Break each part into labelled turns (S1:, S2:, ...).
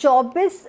S1: 24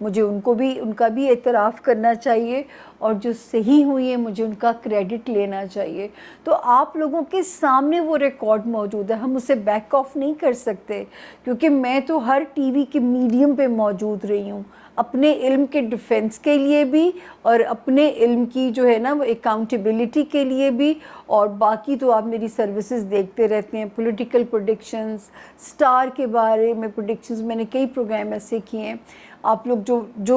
S1: مجھے ان کا بھی اعتراف کرنا چاہیے، اور جو صحیح ہوئی ہیں مجھے ان کا کریڈٹ لینا چاہیے. تو آپ لوگوں کے سامنے وہ ریکارڈ موجود ہے، ہم اسے بیک آف نہیں کر سکتے، کیونکہ میں تو ہر ٹی وی کے میڈیم پہ موجود رہی ہوں، اپنے علم کے ڈیفنس کے لیے بھی، اور اپنے علم کی جو ہے نا وہ اکاؤنٹیبلٹی کے لیے بھی. اور باقی تو آپ میری سروسز دیکھتے رہتے ہیں، پولیٹیکل پروڈکشنز، سٹار کے بارے میں پروڈکشنز، میں نے کئی پروگرام ایسے کیے ہیں. آپ لوگ جو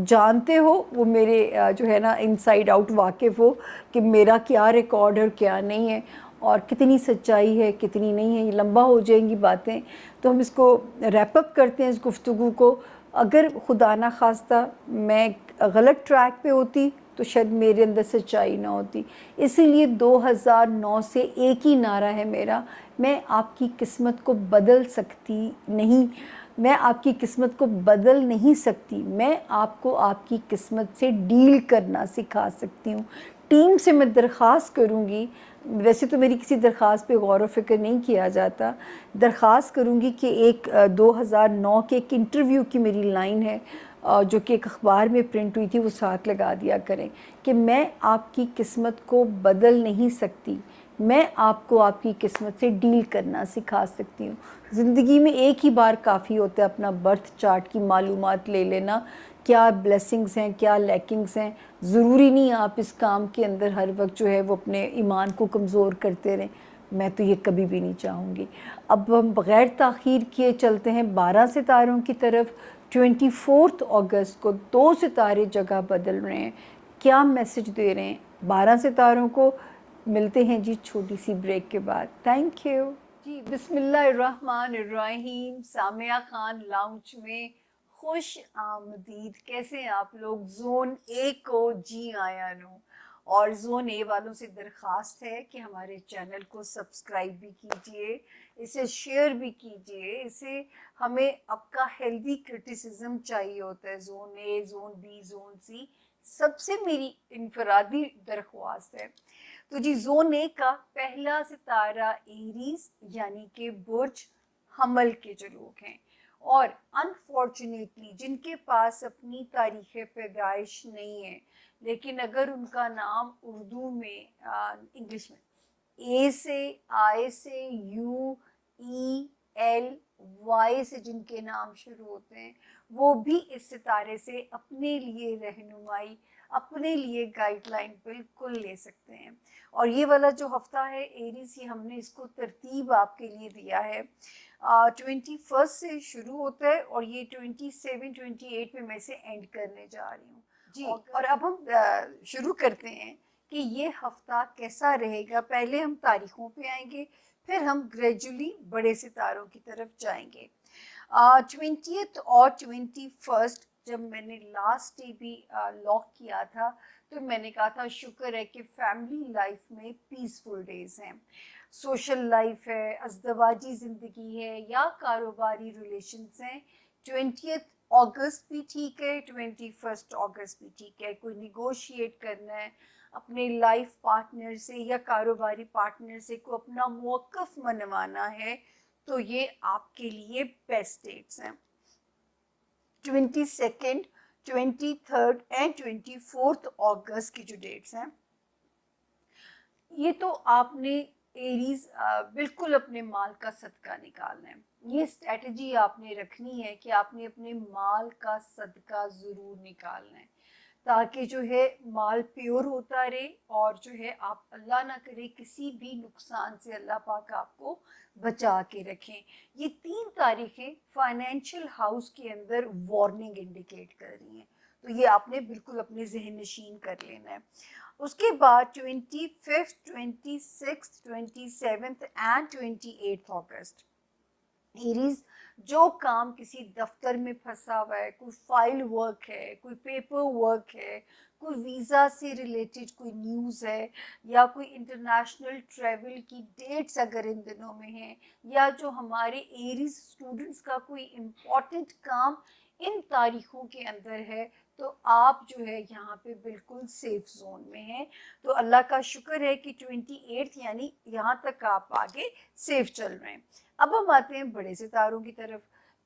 S1: جانتے ہو وہ میرے جو ہے نا انسائیڈ آؤٹ واقف ہو کہ میرا کیا ریکارڈ ہے اور کیا نہیں ہے، اور کتنی سچائی ہے کتنی نہیں ہے. یہ لمبا ہو جائیں گی باتیں، تو ہم اس کو ریپ اپ کرتے ہیں اس گفتگو کو. اگر خدا نہ خواستہ میں غلط ٹریک پہ ہوتی تو شاید میرے اندر سچائی نہ ہوتی. اسی لیے 2009 سے ایک ہی نعرہ ہے میرا، میں آپ کی قسمت کو بدل سکتی نہیں، میں آپ کی قسمت کو بدل نہیں سکتی، میں آپ کو آپ کی قسمت سے ڈیل کرنا سکھا سکتی ہوں. ٹیم سے میں درخواست کروں گی، ویسے تو میری کسی درخواست پہ غور و فکر نہیں کیا جاتا، درخواست کروں گی کہ ایک 2009 کے ایک انٹرویو کی میری لائن ہے جو کہ ایک اخبار میں پرنٹ ہوئی تھی، وہ ساتھ لگا دیا کریں کہ میں آپ کی قسمت کو بدل نہیں سکتی، میں آپ کو آپ کی قسمت سے ڈیل کرنا سکھا سکتی ہوں. زندگی میں ایک ہی بار کافی ہوتا ہے اپنا برتھ چارٹ کی معلومات لے لینا، کیا بلیسنگز ہیں کیا لیکنگز ہیں. ضروری نہیں آپ اس کام کے اندر ہر وقت جو ہے وہ اپنے ایمان کو کمزور کرتے رہیں، میں تو یہ کبھی بھی نہیں چاہوں گی. اب ہم بغیر تاخیر کیے چلتے ہیں 12 ستاروں کی طرف. 24 اگست کو 2 ستارے جگہ بدل رہے ہیں، کیا میسج دے رہے ہیں 12 ستاروں کو؟ ملتے ہیں جی چھوٹی سی بریک کے بعد. تھینک یو جی. بسم اللہ الرحمن الرحیم. سامیہ خان لاؤنج میں خوش آمدید. کیسے ہیں آپ لوگ؟ زون اے کو جی آیا نو، اور زون اے والوں سے درخواست ہے کہ ہمارے چینل کو سبسکرائب بھی کیجئے، اسے شیئر بھی کیجئے. اسے ہمیں آپ کا ہیلدی کرٹیسزم چاہیے ہوتا ہے. Zone A, zone B, zone C, سب سے میری انفرادی درخواست ہے. تو جی زون اے کا پہلا ستارہ ایریز یعنی کہ برج حمل کے جو لوگ ہیں، اور انفارچونیٹلی جن کے پاس اپنی تاریخ پیدائش نہیں ہے، لیکن اگر ان کا نام اردو میں انگلش میں اے سے، آئی سے، یو، ای، ایل، وائی سے جن کے نام شروع ہوتے ہیں، وہ بھی اس ستارے سے اپنے لیے رہنمائی، اپنے لیے گائیڈ لائن بالکل لے سکتے ہیں. اور یہ والا جو ہفتہ ہے ایریز، یہ ہم نے اس کو ترتیب آپ کے لیے دیا ہے. 21 سے شروع ہوتا ہے اور یہ 27 28 میں سے اینڈ کرنے جا رہی ہوں جی. اور اب ہم شروع کرتے ہیں کہ یہ ہفتہ کیسا رہے گا. پہلے ہم تاریخوں پہ آئیں گے، پھر ہم گریجولی بڑے ستاروں کی طرف جائیں گے. 20 اور 21 جب میں نے لاسٹ ڈے بھی لاک کیا تھا تو میں نے کہا تھا شکر ہے کہ فیملی لائف میں پیسفل ڈیز ہیں، سوشل لائف ہے، ازدواجی زندگی ہے یا کاروباری ریلیشنز ہیں. 20 اگست بھی ٹھیک ہے، 21 اگست بھی ٹھیک ہے. کوئی نیگوشیٹ کرنا ہے اپنے لائف پارٹنر سے یا کاروباری پارٹنر سے، کو اپنا موقف منوانا ہے، تو یہ آپ کے لیے بیسٹ ڈیٹس ہیں. 22 23 اینڈ 24 اگست کی جو ڈیٹس ہیں، یہ تو آپ نے ایریز بالکل اپنے مال کا صدقہ نکالنا ہے. یہ اسٹریٹجی آپ نے رکھنی ہے کہ آپ نے اپنے مال کا صدقہ ضرور نکالنا ہے، تاکہ جو ہے مال پیور ہوتا رہے، اور جو ہے آپ اللہ نہ کرے کسی بھی نقصان سے اللہ پاک آپ کو بچا کے رکھیں. یہ 3 تاریخیں فائنینشیل ہاؤس کے اندر وارننگ انڈیکیٹ کر رہی ہیں، تو یہ آپ نے بالکل اپنے ذہن نشین کر لینا ہے. اس کے بعد 25 26 27 اینڈ 28 اگست ایریز، جو کام کسی دفتر میں پھنسا ہوا ہے، کوئی فائل ورک ہے، کوئی پیپر ورک ہے، کوئی ویزا سے ریلیٹڈ کوئی نیوز ہے، یا کوئی انٹرنیشنل ٹریول کی ڈیٹس اگر ان دنوں میں ہیں، یا جو ہمارے ایریز اسٹوڈنٹس کا کوئی امپورٹنٹ کام ان تاریخوں کے اندر ہے، تو آپ جو ہے یہاں پہ بالکل سیف زون میں ہیں. تو اللہ کا شکر ہے کہ 28 یعنی یہاں تک آپ آگے سیف چل رہے ہیں. اب ہم آتے ہیں بڑے ستاروں کی طرف.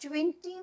S1: 24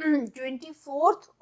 S1: 24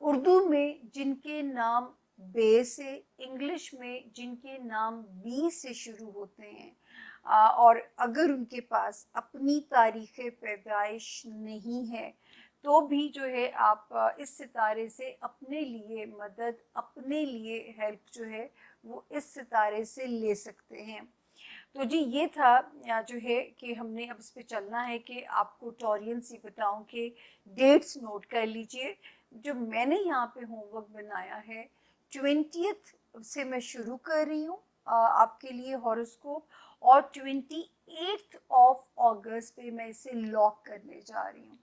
S1: اردو میں جن کے نام بے سے، انگلش میں جن کے نام بی سے شروع ہوتے ہیں، اور اگر ان کے پاس اپنی تاریخ پیدائش نہیں ہے تو بھی جو ہے آپ اس ستارے سے اپنے لیے مدد، اپنے لیے ہیلپ جو ہے وہ اس ستارے سے لے سکتے ہیں۔ تو جی یہ تھا جو ہے کہ ہم نے اب اس پہ چلنا ہے کہ آپ کو ٹورینس یہ بتاؤں کہ ڈیٹس نوٹ کر لیجئے۔ جو میں نے یہاں پہ ہوم ورک بنایا ہے 20th سے میں شروع کر رہی ہوں آپ کے لیے ہاروسکوپ، اور 28 اگست پہ میں اسے لاک کرنے جا رہی ہوں۔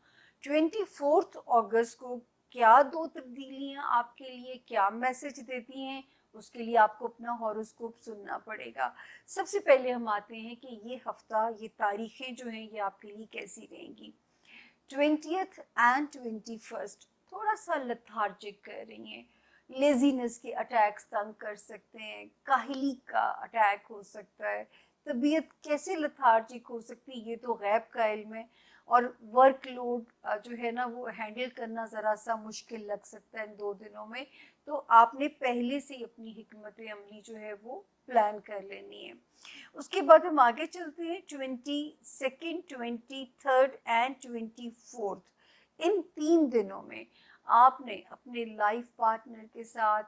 S1: 24 اگست کو کیا دو تبدیلیاں آپ کے لیے کیا میسج دیتی ہیں، اس کے لیے آپ کو اپنا ہاروسکوپ سننا پڑے گا۔ سب سے پہلے ہم آتے ہیں کہ یہ ہفتہ، یہ تاریخیں جو ہیں یہ آپ کے لیے کیسی رہیں گی۔ 20th اینڈ 21 تھوڑا سا لتھارجک کر رہی ہیں، لیزینس کے اٹیکس تنگ کر سکتے ہیں، کاہلی کا اٹیک ہو سکتا ہے، طبیعت کیسے لتھارجک ہو سکتی ہے یہ تو غیب کا علم ہے، اور ورک لوڈ جو ہے نا وہ ہینڈل کرنا ذرا سا مشکل لگ سکتا ہے ان 2 دنوں میں۔ تو آپ نے پہلے سے ہی اپنی حکمت عملی جو ہے وہ پلان کر لینی ہے۔ اس کے بعد ہم آگے چلتے ہیں 22 23 اینڈ 24۔ ان 3 دنوں میں آپ نے اپنے لائف پارٹنر کے ساتھ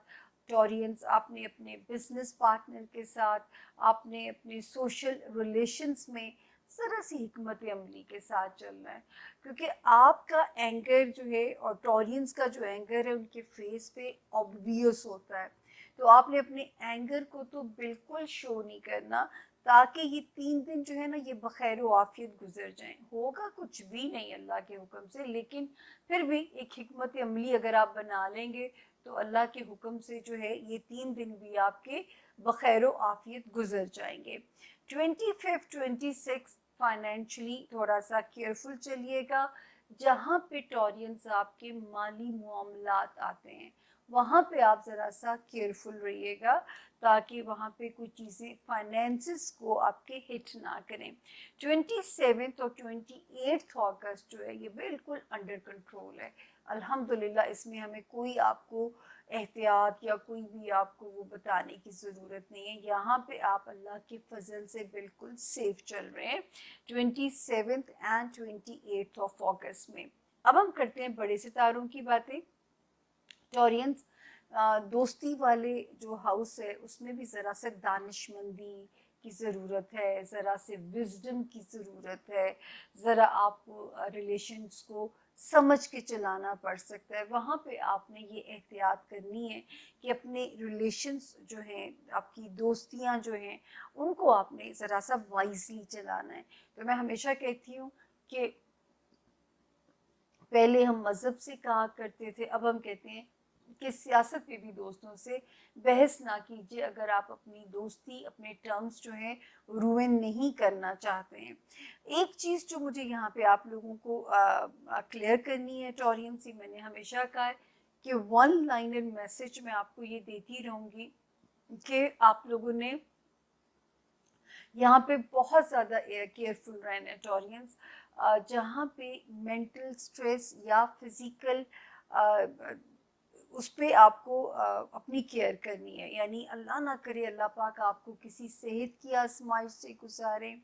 S1: ٹورینس، آپ نے اپنے بزنس پارٹنر کے ساتھ، آپ نے اپنے سوشل ریلیشنز میں ذرا سی حکمت عملی کے ساتھ چلنا ہے، کیونکہ آپ کا اینگر جو ہے اور ٹورینس کا جو اینگر ہے ان کے فیس پہ آبویس ہوتا ہے، تو آپ نے اپنے اینگر کو تو بالکل شو نہیں کرنا تاکہ یہ 3 دن جو ہے نا یہ بخیر و عافیت گزر جائیں۔ ہوگا کچھ بھی نہیں اللہ کے حکم سے، لیکن پھر بھی ایک حکمت عملی اگر آپ بنا لیں گے تو اللہ کے حکم سے جو ہے یہ 3 دن بھی آپ کے بخیر و عافیت گزر جائیں گے۔ 25 26 فائنینشلی تھوڑا سا کیئرفل چلیے گا۔ جہاں پہ ٹورینس آپ کے مالی معاملات آتے ہیں وہاں پہ آپ ذرا سا کیئرفل رہیے گا تاکہ وہاں پہ کوئی چیزیں فائنینسز کو آپ کے ہٹ نہ کریں۔ 27 اور 28 اگست جو ہے یہ بالکل انڈر کنٹرول ہے الحمدللہ، اس میں ہمیں کوئی آپ کو احتیاط یا کوئی بھی آپ کو وہ بتانے کی ضرورت نہیں ہے، یہاں پہ آپ اللہ کے فضل سے بالکل سیف چل رہے ہیں 27 اینڈ 28 اگست میں۔ اب ہم کرتے ہیں بڑے ستاروں کی باتیں۔ ٹورینس دوستی والے جو ہاؤس ہے اس میں بھی ذرا سے دانش مندی کی ضرورت ہے، ذرا سے وزڈم کی ضرورت ہے، ذرا آپ کو ریلیشنز کو سمجھ کے چلانا پڑ سکتا ہے۔ وہاں پہ آپ نے یہ احتیاط کرنی ہے کہ اپنے ریلیشنز جو ہیں، آپ کی دوستیاں جو ہیں ان کو آپ نے ذرا سا وائزلی چلانا ہے۔ تو میں ہمیشہ کہتی ہوں کہ پہلے ہم مذہب سے کہا کرتے تھے، اب ہم کہتے ہیں کہ سیاست پہ بھی دوستوں سے بحث نہ کیجیے اگر آپ اپنی دوستی، اپنے ٹرمز جو ہیں روئن نہیں کرنا چاہتے ہیں۔ ایک چیز جو مجھے یہاں پہ آپ لوگوں کو کلیئر کرنی ہے ٹورینس سے، میں نے ہمیشہ کہا ہے کہ 1 لائنر میسج میں آپ کو یہ دیتی رہوں گی کہ آپ لوگوں نے یہاں پہ بہت زیادہ کیئرفل رہنا ہے ٹورینس۔ جہاں پہ مینٹل سٹریس یا فزیکل اس پہ آپ کو اپنی کیئر کرنی ہے، یعنی اللہ نہ کرے اللہ پاک آپ کو کسی صحت کی آزمائش سے گزاریں،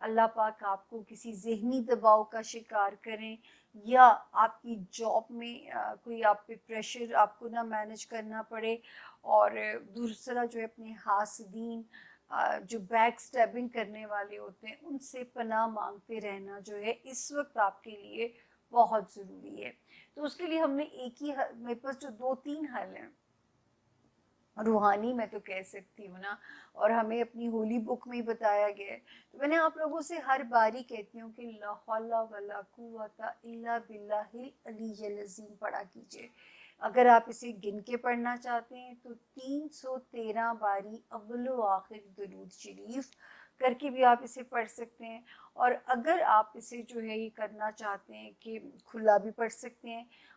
S1: اللہ پاک آپ کو کسی ذہنی دباؤ کا شکار کریں، یا آپ کی جاب میں کوئی آپ پہ پریشر آپ کو نہ مینج کرنا پڑے، اور دوسرا جو ہے اپنے حاسدین جو بیک سٹیبنگ کرنے والے ہوتے ہیں ان سے پناہ مانگتے رہنا جو ہے اس وقت آپ کے لیے بہت ضروری ہے۔ تو اس کے لیے ہم نے ایک ہی میرے پاس جو 2-3 حل ہیں روحانی میں تو کہہ سکتی ہوں نا، اور ہمیں اپنی ہولی بک میں ہی بتایا گیا ہے، تو میں نے آپ لوگوں سے ہر باری کہتی ہوں کہ لا حول ولا قوت الا باللہ العلی العظیم پڑھا کیجیے۔ اگر آپ اسے گن کے پڑھنا چاہتے ہیں تو 313 باری اول و آخر درود شریف کر کے بھی آپ اسے پڑھ سکتے ہیں، اور اگر آپ اسے جو ہے یہ کرنا چاہتے ہیں کہ کھلا بھی پڑھ سکتے ہیں،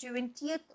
S1: 20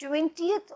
S1: 20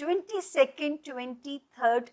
S1: 22nd, 23rd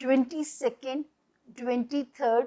S1: 22nd, 23rd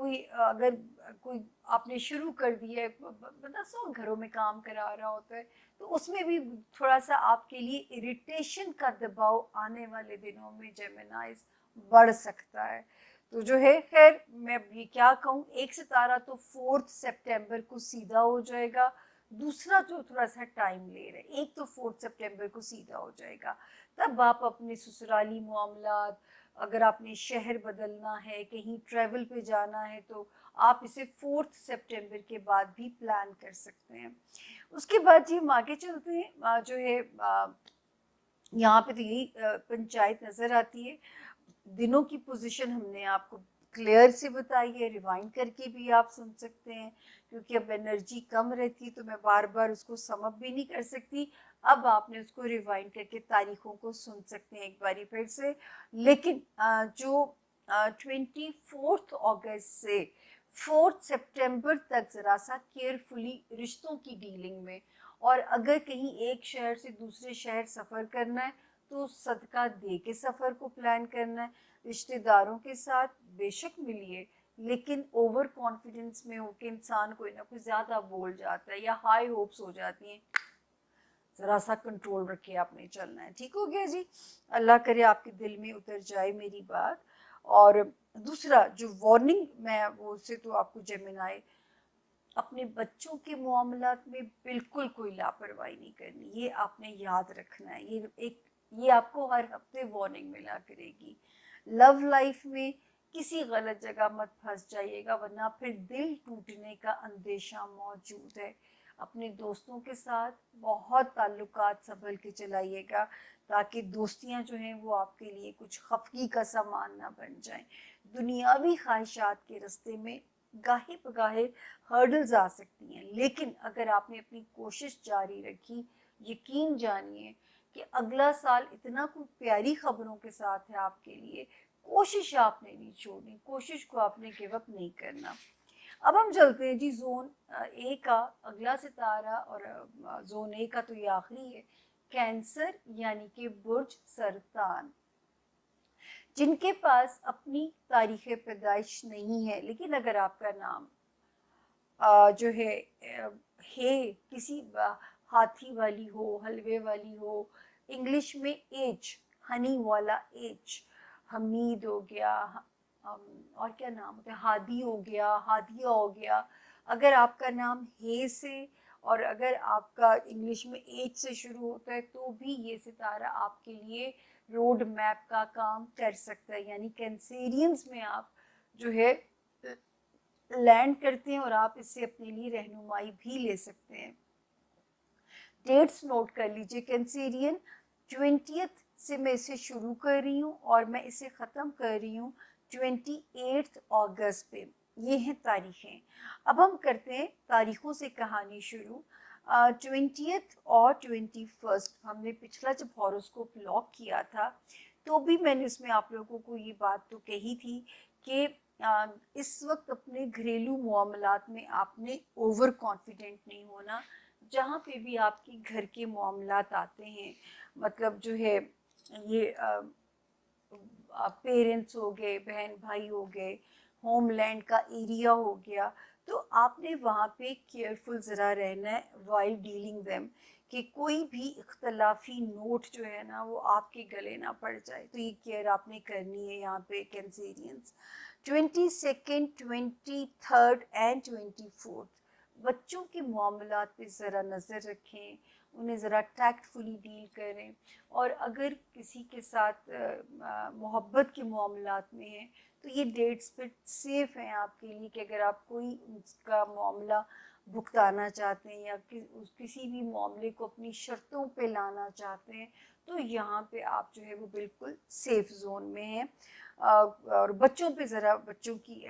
S1: کوئی اگر کوئی آپ نے شروع کر دیا ہے، بندہ 100 گھروں میں کام کرا رہا ہوتا ہے، تو اس میں بھی تھوڑا سا آپ کے لیے اریٹیشن کا دباؤ آنے والے دنوں میں جیمنائز بڑھ سکتا ہے. تو جو ہے خیر میں یہ کیا کہوں، ایک ستارہ تو 4 سپٹمبر کو سیدھا ہو جائے گا، دوسرا جو تھوڑا سا ٹائم لے رہے، ایک تو 4 سپٹمبر کو سیدھا ہو جائے گا. تب آپ اپنے سسرالی معاملات، اگر آپ نے شہر بدلنا ہے، کہیں ٹریول پہ جانا ہے، تو آپ اسے 4 سپٹمبر کے بعد بھی پلان کر سکتے ہیں. اس کے بعد جی ہم آگے چلتے ہیں. جو ہے یہاں پہ تو یہی پنچایت نظر آتی ہے. دنوں کی پوزیشن ہم نے آپ کو کلیئر سے بتائی ہے، ریوائنڈ کر کے بھی آپ سن سکتے ہیں، کیونکہ اب انرجی کم رہتی تو میں بار بار اس کو سم اپ بھی نہیں کر سکتی. اب آپ نے اس کو ریوائنڈ کر کے تاریخوں کو سن سکتے ہیں ایک باری پھر سے. لیکن جو 24 اگست سے 4 سپٹمبر تک ذرا سا کیئرفلی رشتوں کی ڈیلنگ میں، اور اگر کہیں ایک شہر سے دوسرے شہر سفر کرنا ہے تو صدقہ دے کے سفر کو پلان کرنا ہے. رشتہ داروں کے ساتھ بے شک ملیے، لیکن اوور کانفیڈنس میں ہو کے انسان کوئی نہ کوئی زیادہ بول جاتا ہے یا ہائی ہوپس ہو جاتی ہیں، ذرا سا کنٹرول رکھے آپ نے چلنا ہے. ٹھیک ہو گیا جی، اللہ کرے آپ کے دل میں اتر جائے میری بات. اور دوسرا جو وارننگ میں وہ سے تو آپ کو جیمنائی، اپنے بچوں کے معاملات میں بالکل کوئی لاپرواہی نہیں کرنی، یہ آپ نے یاد رکھنا ہے. یہ آپ کو ہر ہفتے وارننگ ملا کرے گی. لو لائف میں کسی غلط جگہ مت پھنس جائیے گا، ورنہ پھر دل ٹوٹنے کا اندیشہ موجود ہے. اپنے دوستوں کے ساتھ بہت تعلقات سنبھل کے چلائیے گا، تاکہ دوستیاں جو ہیں وہ آپ کے لیے کچھ خفگی کا سامان نہ بن جائیں. دنیاوی خواہشات کے راستے میں گاہے بگاہے ہرڈلز آ سکتی ہیں، لیکن اگر آپ نے اپنی کوشش جاری رکھی، یقین جانیے کہ اگلا سال اتنا کوئی پیاری خبروں کے ساتھ ہے آپ کے لیے. کوشش آپ نے نہیں چھوڑنی، کوشش کو آپ نے گیو اپ نہیں کرنا. اب ہم چلتے ہیں جی زون اے کا اگلا ستارہ، اور زون اے کا تو یہ آخری ہے، کینسر یعنی کہ برج سرطان. جن کے پاس اپنی تاریخ پیدائش نہیں ہے، لیکن اگر آپ کا نام جو ہے کسی ہاتھی والی ہو، حلوے والی ہو، انگلش میں ایچ، ہنی والا ایچ، حمید ہو گیا، اور کیا نام ہوتا ہے، ہادی ہو گیا، ہادیہ ہو گیا. اگر آپ کا نام ہے سے اور اگر آپ کا انگلش میں ایچ سے شروع ہوتا ہے تو بھی یہ ستارہ آپ کے لیے روڈ میپ کا کام کر سکتا ہے. یعنی کینسیرینز میں آپ جو ہے لینڈ کرتے ہیں اور آپ اس سے اپنے لیے رہنمائی بھی لے سکتے ہیں. ڈیٹس نوٹ کر لیجئے کینسیرین. 20th سے میں اسے شروع کر رہی ہوں اور میں اسے ختم کر رہی ہوں 28 اگست پہ. یہ ہیں تاریخیں. اب ہم کرتے ہیں تاریخوں سے کہانی شروع. 20th اور 21 ہم نے پچھلا جب ہاروسکوپ لاک کیا تھا تو بھی میں نے اس میں آپ لوگوں کو یہ بات تو کہی تھی کہ اس وقت اپنے گھریلو معاملات میں آپ نے اوور کانفیڈنٹ نہیں ہونا. جہاں پہ بھی آپ کے گھر کے معاملات آتے ہیں، مطلب جو ہے یہ پیرنٹس ہو گئے، بہن بھائی ہو گئے، ہوم لینڈ کا ایریا ہو گیا، تو آپ نے وہاں پہ کیئرفل ذرا رہنا ہے وائل ڈیلنگ دیم، کہ کوئی بھی اختلافی نوٹ جو ہے نا وہ آپ کے گلے نہ پڑ جائے. تو یہ کیئر آپ نے کرنی ہے یہاں پہ کینسیرینز. 22 23 اینڈ 24 بچوں کے معاملات پہ ذرا نظر رکھیں، انہیں ذرا ٹیکٹ فلی ڈیل کریں. اور اگر کسی کے ساتھ محبت کے معاملات میں ہیں تو یہ ڈیٹس پہ سیف ہیں آپ کے لیے، کہ اگر آپ کوئی اس کا معاملہ بھگتانا چاہتے ہیں یا کسی بھی معاملے کو اپنی شرطوں پہ لانا چاہتے ہیں تو یہاں پہ آپ جو ہے وہ بالکل سیف زون میں ہیں. اور بچوں پہ ذرا بچوں کی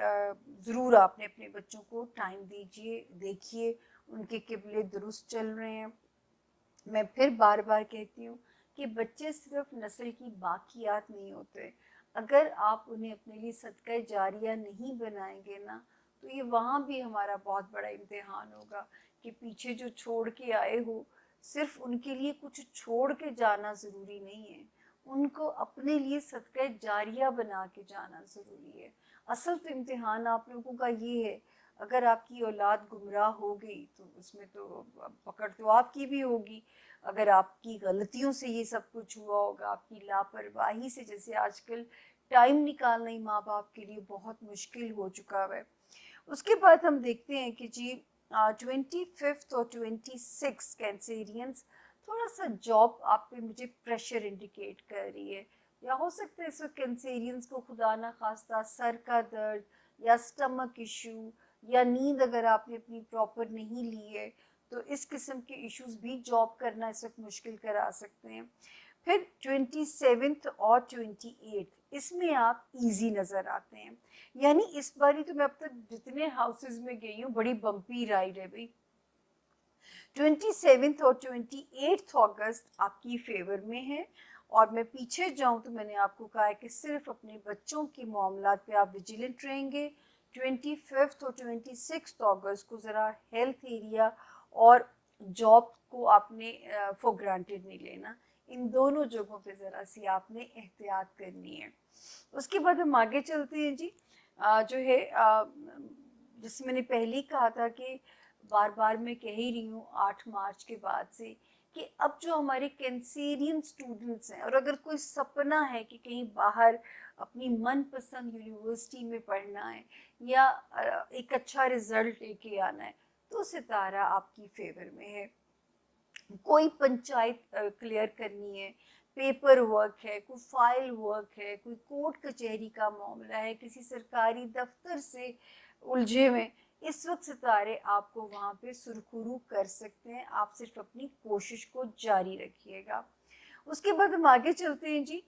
S1: ضرور آپ نے اپنے بچوں کو ٹائم دیجیے، دیکھیے ان کے قبلے درست چل رہے ہیں. میں پھر بار بار کہتی ہوں کہ بچے صرف نسل کی باقیات نہیں ہوتے. اگر آپ انہیں اپنے لیے صدقہ جاریہ نہیں بنائیں گے نا تو یہ وہاں بھی ہمارا بہت بڑا امتحان ہوگا کہ پیچھے جو چھوڑ کے آئے ہو، صرف ان کے لیے کچھ چھوڑ کے جانا ضروری نہیں ہے، ان کو اپنے لیے صدقہ جاریہ بنا کے جانا ضروری ہے. اصل تو امتحان آپ لوگوں کا یہ ہے، اگر آپ کی اولاد گمراہ ہو گئی تو اس میں تو پکڑ تو آپ کی بھی ہوگی. اگر آپ کی غلطیوں سے یہ سب کچھ ہوا ہوگا، آپ کی لاپرواہی سے، جیسے آج کل ٹائم نکالنا ہی ماں باپ کے لیے بہت مشکل ہو چکا ہے. اس کے بعد ہم دیکھتے ہیں کہ جی 25 اور 26 کینسیرینس، تھوڑا سا جاب آپ پہ مجھے پریشر انڈیکیٹ کر رہی ہے، یا ہو سکتا ہے اس وقت کینسیرینس کو خدا نہ خواستہ سر کا درد یا سٹمک ایشو یا نیند اگر آپ نے اپنی پراپر نہیں لی ہے تو اس قسم کے ایشوز بھی جاب کرنا اس وقت مشکل کرا سکتے ہیں. پھر 27 اور 28 اس میں آپ ایزی نظر آتے ہیں. یعنی اس باری تو میں اب تک جتنے ہاؤسز میں گئی ہوں بڑی بمپی رائڈ ہے بھائی. 27 اور 28 اگست آپ کی فیور میں ہے. اور میں پیچھے جاؤں تو میں نے آپ کو کہا ہے کہ صرف اپنے بچوں کے معاملات پہ آپ ویجیلنٹ رہیں گے. 25 اور 26 اگست کو ذرا ہیلتھ ایریا اور جاب کو آپ نے فور گرانٹیڈ نہیں لینا. ان دونوں جگہوں پہ ذرا سی آپ نے احتیاط کرنی ہے. اس کے بعد ہم آگے چلتے ہیں جی. جو ہے جس میں نے پہلے ہی کہا تھا کہ بار بار میں کہہ ہی رہی ہوں 8 مارچ کے بعد سے کہ اب جو ہمارے کینسیرین اسٹوڈنٹس ہیں، اور اگر کوئی سپنا ہے کہ کہیں باہر اپنی من پسند یونیورسٹی میں پڑھنا ہے یا ایک اچھا رزلٹ لے کے آنا ہے، تو ستارہ آپ کی فیور میں ہے. کوئی پنچایت کلیئر کرنی ہے، پیپر ورک ہے، کوئی فائل ورک ہے، کوئی کورٹ کچہری کا معاملہ ہے، کسی سرکاری دفتر سے الجھے ہوئے، اس وقت ستارے آپ کو وہاں پہ سرخرو کر سکتے ہیں. آپ صرف اپنی کوشش کو جاری رکھیے گا. اس کے بعد ہم آگے چلتے ہیں جی.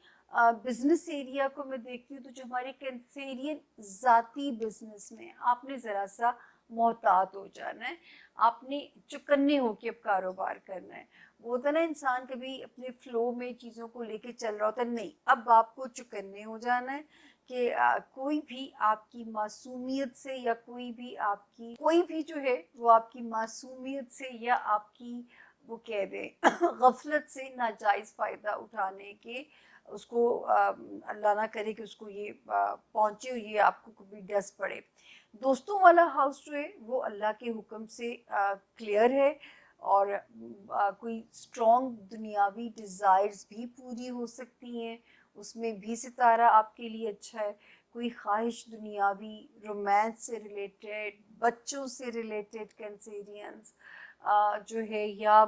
S1: بزنس ایریا کو میں دیکھتی ہوں تو جو ہمارے کینسیرین ذاتی بزنس میں آپ نے ذرا سا محتاط ہو جانا ہے. آپ نے چکنے ہو کے اب کاروبار کرنا ہے. وہ ہوتا ہے نا انسان کبھی اپنے فلو میں چیزوں کو لے کے چل رہا ہوتا ہے، نہیں، اب آپ کو چکنے ہو جانا ہے کہ کوئی بھی آپ کی معصومیت سے یا کوئی بھی جو ہے وہ آپ کی معصومیت سے یا آپ کی وہ کہہ دیں غفلت سے ناجائز فائدہ اٹھانے کے اس کو اللہ نہ کرے کہ اس کو یہ پہنچے، یہ آپ کو کبھی ڈس پڑے. دوستوں والا ہاؤس جو ہے وہ اللہ کے حکم سے کلیئر ہے، اور کوئی اسٹرانگ دنیاوی ڈیزائرز بھی پوری ہو سکتی ہیں، اس میں بھی ستارہ آپ کے لیے اچھا ہے. کوئی خواہش دنیاوی، رومانس سے ریلیٹڈ، بچوں سے ریلیٹڈ کینسیرینس جو ہے، یا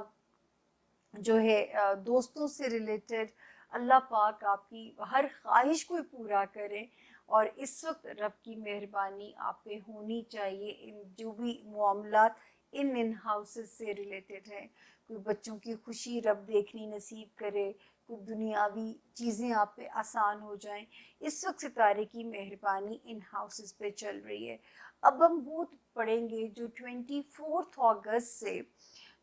S1: جو ہے دوستوں سے ریلیٹڈ، اللہ پاک آپ کی ہر خواہش کو پورا کرے. اور اس وقت رب کی مہربانی آپ پہ ہونی چاہیے. ان جو بھی معاملات ان ہاؤسز سے ریلیٹڈ ہیں، کوئی بچوں کی خوشی رب دیکھنی نصیب کرے، کوئی دنیاوی چیزیں آپ پہ آسان ہو جائیں، اس وقت ستارے کی مہربانی ان ہاؤسز پہ چل رہی ہے. اب ہم وہ پڑھیں گے جو 24 اگست سے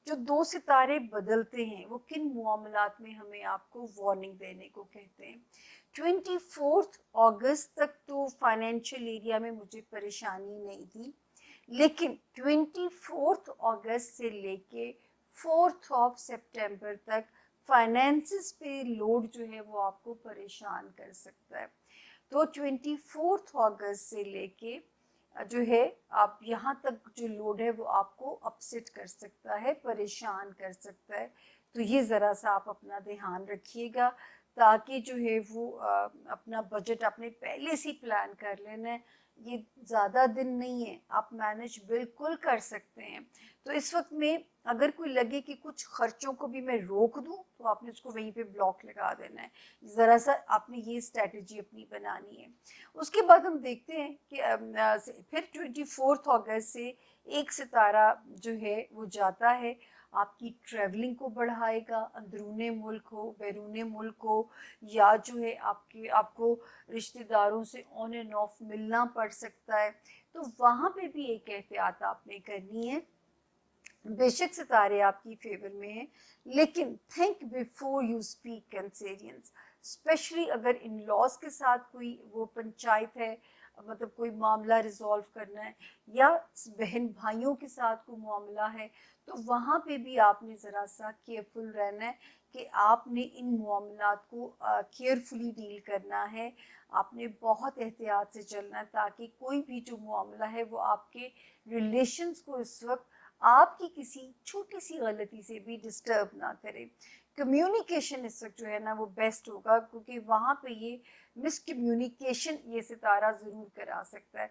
S1: جو 2 ستارے بدلتے ہیں، وہ کن معاملات میں ہمیں آپ کو وارننگ دینے کو کہتے ہیں. 24 اگست تک تو فائنینشیل ایریا میں مجھے پریشانی نہیں تھی، لیکن 24 اگست سے لے کے 4 سپٹمبر تک فائنینسز پہ لوڈ جو ہے وہ آپ کو پریشان کر سکتا ہے. تو 24 اگست سے لے کے جو ہے آپ یہاں تک جو لوڈ ہے وہ آپ کو اپسیٹ کر سکتا ہے، پریشان کر سکتا ہے. تو یہ ذرا سا آپ اپنا دھیان رکھیے گا، تاکہ جو ہے وہ اپنا بجٹ آپ نے پہلے سے پلان کر لینا ہے. یہ زیادہ دن نہیں ہے، آپ مینج بالکل کر سکتے ہیں. تو اس وقت میں اگر کوئی لگے کہ کچھ خرچوں کو بھی میں روک دوں تو آپ نے اس کو وہیں پہ بلاک لگا دینا ہے. ذرا سا آپ نے یہ اسٹریٹجی اپنی بنانی ہے. اس کے بعد ہم دیکھتے ہیں کہ پھر 24 اگست سے ایک ستارہ جو ہے وہ جاتا ہے، آپ کی ٹریولنگ کو بڑھائے گا، اندرون ملک ہو، بیرون ملک ہو، یا جو ہے آپ کو رشتہ داروں سے آن اینڈ آف ملنا پڑ سکتا ہے. تو وہاں پہ بھی ایک احتیاط آپ نے کرنی ہے. بے شک ستارے آپ کی فیور میں ہیں، لیکن think before you speak conscience. Specially اگر ان لاز کے ساتھ کوئی وہ پنچایت ہے، مطلب کوئی معاملہ ریزالو کرنا ہے، یا بہن بھائیوں کے ساتھ کوئی معاملہ ہے، تو وہاں پہ بھی آپ نے ذرا سا کیئرفل رہنا ہے کہ آپ نے ان معاملات کو کیئرفلی ڈیل کرنا ہے. آپ نے بہت احتیاط سے چلنا ہے تاکہ کوئی بھی جو معاملہ ہے وہ آپ کے ریلیشنز کو اس وقت آپ کی کسی چھوٹی سی غلطی سے بھی ڈسٹرب نہ کرے. کمیونیکیشن اس وقت جو ہے نا وہ بیسٹ ہوگا, کیونکہ وہاں پہ یہ مس کمیونیکیشن یہ ستارہ ضرور کرا سکتا ہے.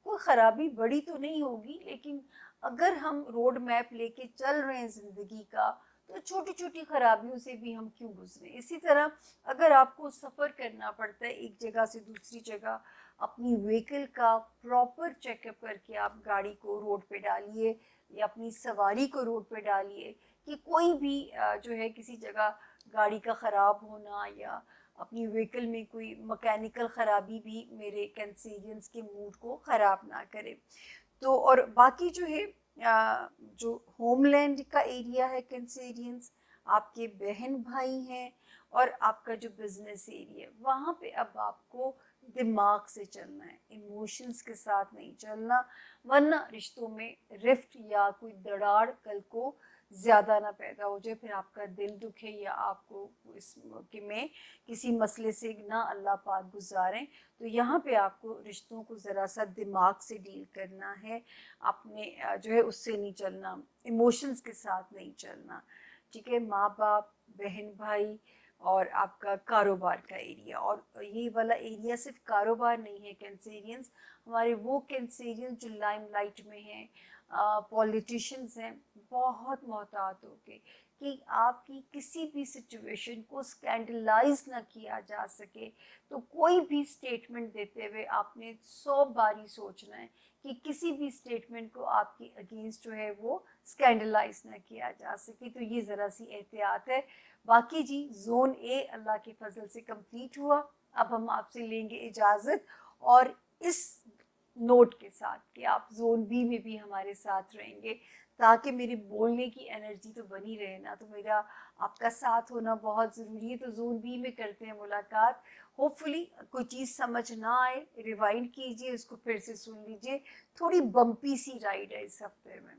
S1: کوئی خرابی بڑی تو نہیں ہوگی, لیکن اگر ہم روڈ میپ لے کے چل رہے ہیں زندگی کا تو چھوٹی چھوٹی خرابیوں سے بھی ہم کیوں گزریں. اسی طرح اگر آپ کو سفر کرنا پڑتا ہے ایک جگہ سے دوسری جگہ, اپنی وہیکل کا پراپر چیک اپ کر کے آپ گاڑی کو روڈ پہ ڈالیے یا اپنی سواری کو روڈ پہ ڈالیے, کہ کوئی بھی جو ہے کسی جگہ گاڑی کا خراب ہونا یا اپنی وہیکل میں کوئی مکینیکل خرابی بھی میرے کینسیرینس کے موڈ کو خراب نہ کرے. تو اور باقی جو ہے جو ہوم لینڈ کا ایریا ہے کینسیرینس, آپ کے بہن بھائی ہیں اور آپ کا جو بزنس ایریا, وہاں پہ اب آپ کو دماغ سے چلنا ہے, ایموشنز کے ساتھ نہیں چلنا, ورنہ رشتوں میں رفٹ یا کوئی دراڑ کل کو زیادہ نہ پیدا ہو جائے, پھر آپ کا دل دکھے یا آپ کو اس موقع میں کسی مسئلے سے نہ اللہ پاک گزاریں. تو یہاں پہ آپ کو رشتوں کو ذرا سا دماغ سے ڈیل کرنا ہے, اپنے جو ہے اس سے نہیں چلنا, ایموشنز کے ساتھ نہیں چلنا. ٹھیک ہے, ماں باپ, بہن بھائی اور آپ کا کاروبار کا ایریا. اور یہ والا ایریا صرف کاروبار نہیں ہے کینسیرینس, ہمارے وہ کینسیرینس جو لائم لائٹ میں ہیں, پولیٹیشینز ہیں, بہت محتاط ہو کے کہ آپ کی کسی بھی سچویشن کو اسکینڈلائز نہ کیا جا سکے. تو کوئی بھی اسٹیٹمنٹ دیتے ہوئے آپ نے 100 باری سوچنا ہے کہ کسی بھی اسٹیٹمنٹ کو آپ کی اگینسٹ جو ہے وہ اسکینڈلائز نہ کیا جا سکے. تو یہ ذرا سی احتیاط ہے. باقی جی زون اے اللہ کے فضل سے کمپلیٹ ہوا. اب ہم آپ سے لیں گے اجازت, اور اس نوٹ کے ساتھ کہ آپ زون بی میں بھی ہمارے ساتھ رہیں گے, تاکہ میرے بولنے کی انرجی تو بنی رہے نا. تو میرا آپ کا ساتھ ہونا بہت ضروری ہے. تو زون بی میں کرتے ہیں ملاقات. ہوپ فلی کوئی چیز سمجھ نہ آئے ریوائنڈ کیجیے, اس کو پھر سے سن لیجیے. تھوڑی بمپی سی رائڈ ہے اس ہفتے میں.